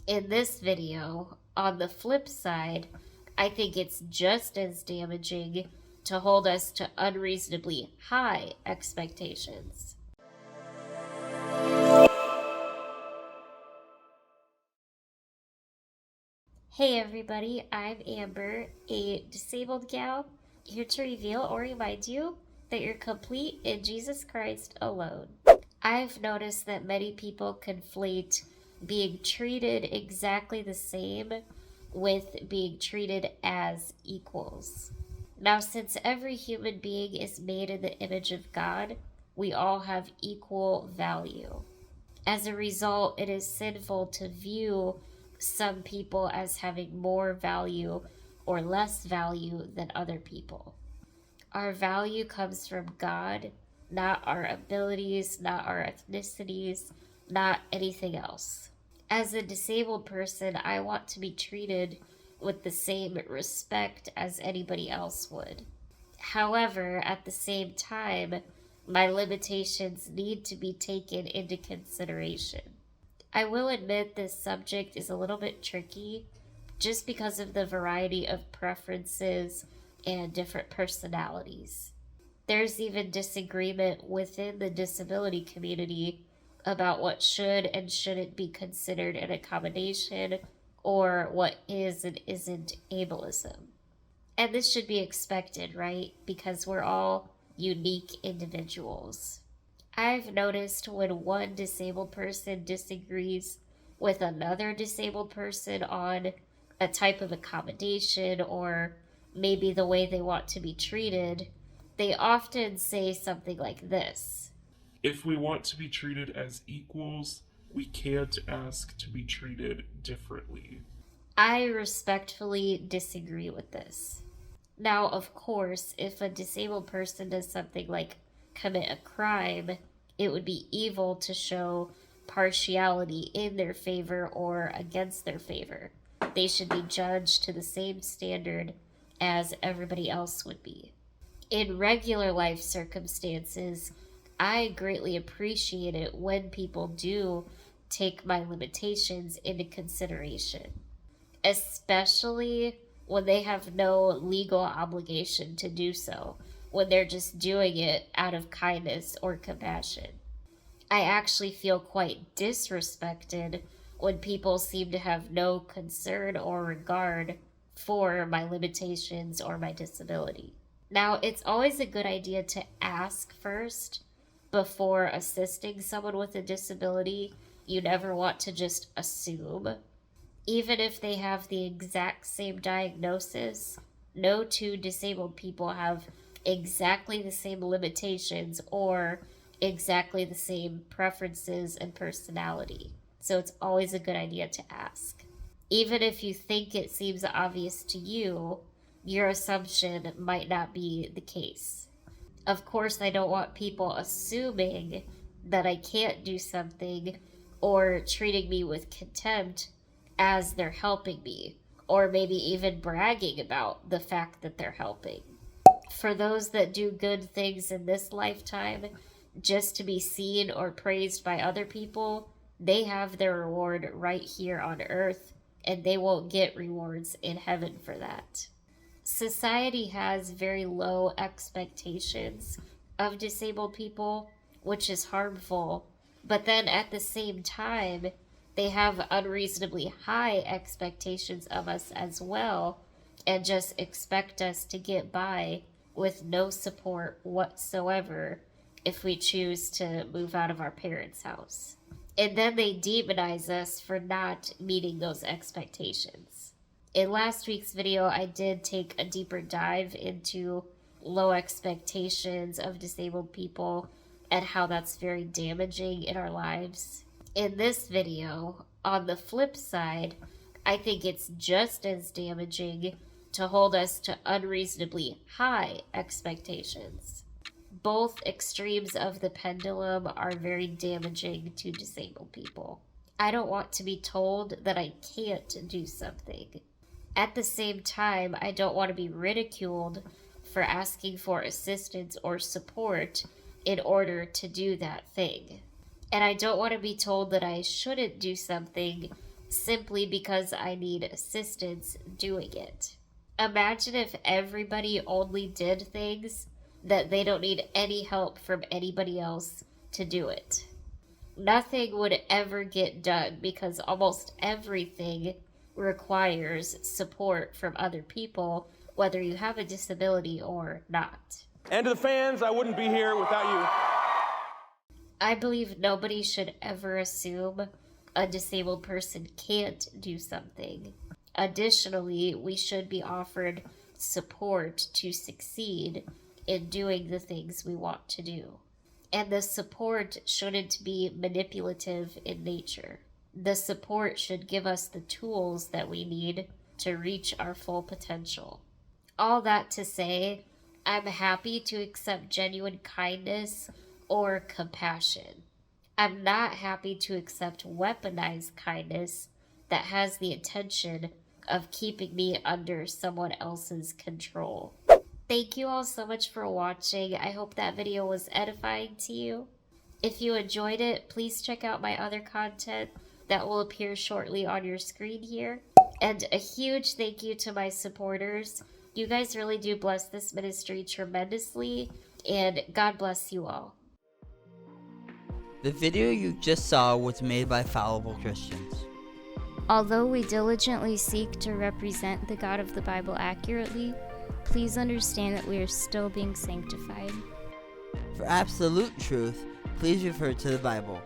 In this video, on the flip side, I think it's just as damaging to hold us to unreasonably high expectations. Hey everybody, I'm Amber, a disabled gal, here to reveal or remind you that you're complete in Jesus Christ alone. I've noticed that many people conflate being treated exactly the same with being treated as equals. Now, since every human being is made in the image of God, we all have equal value. As a result, it is sinful to view some people as having more value or less value than other people. Our value comes from God, not our abilities, not our ethnicities, not anything else. As a disabled person, I want to be treated with the same respect as anybody else would. However, at the same time, my limitations need to be taken into consideration. I will admit this subject is a little bit tricky just because of the variety of preferences and different personalities. There's even disagreement within the disability community about what should and shouldn't be considered an accommodation or what is and isn't ableism. And this should be expected, right? Because we're all unique individuals. I've noticed when one disabled person disagrees with another disabled person on a type of accommodation or maybe the way they want to be treated, they often say something like this. If we want to be treated as equals, we can't ask to be treated differently. I respectfully disagree with this. Now, of course, if a disabled person does something like commit a crime, it would be evil to show partiality in their favor or against their favor. They should be judged to the same standard as everybody else would be. In regular life circumstances, I greatly appreciate it when people do take my limitations into consideration, especially when they have no legal obligation to do so, when they're just doing it out of kindness or compassion. I actually feel quite disrespected when people seem to have no concern or regard for my limitations or my disability. Now, it's always a good idea to ask first before assisting someone with a disability. You never want to just assume. Even if they have the exact same diagnosis, no two disabled people have exactly the same limitations or exactly the same preferences and personality. So it's always a good idea to ask. Even if you think it seems obvious to you, your assumption might not be the case. Of course, I don't want people assuming that I can't do something or treating me with contempt as they're helping me, or maybe even bragging about the fact that they're helping. For those that do good things in this lifetime just to be seen or praised by other people, they have their reward right here on earth, and they won't get rewards in heaven for that. Society has very low expectations of disabled people, which is harmful. But then at the same time, they have unreasonably high expectations of us as well, and just expect us to get by with no support whatsoever if we choose to move out of our parents' house. And then they demonize us for not meeting those expectations. In last week's video, I did take a deeper dive into low expectations of disabled people and how that's very damaging in our lives. In this video, on the flip side, I think it's just as damaging to hold us to unreasonably high expectations. Both extremes of the pendulum are very damaging to disabled people. I don't want to be told that I can't do something. At the same time, I don't want to be ridiculed for asking for assistance or support in order to do that thing. And I don't want to be told that I shouldn't do something simply because I need assistance doing it. Imagine if everybody only did things that they don't need any help from anybody else to do it. Nothing would ever get done because almost everything requires support from other people, whether you have a disability or not. And to the fans, I wouldn't be here without you. I believe nobody should ever assume a disabled person can't do something. Additionally, we should be offered support to succeed in doing the things we want to do. And the support shouldn't be manipulative in nature. The support should give us the tools that we need to reach our full potential. All that to say, I'm happy to accept genuine kindness or compassion. I'm not happy to accept weaponized kindness that has the intention of keeping me under someone else's control. Thank you all so much for watching. I hope that video was edifying to you. If you enjoyed it, please check out my other content that will appear shortly on your screen here. And a huge thank you to my supporters. You guys really do bless this ministry tremendously, and God bless you all. The video you just saw was made by Fallible Christians. Although we diligently seek to represent the God of the Bible accurately, please understand that we are still being sanctified. For absolute truth, please refer to the Bible.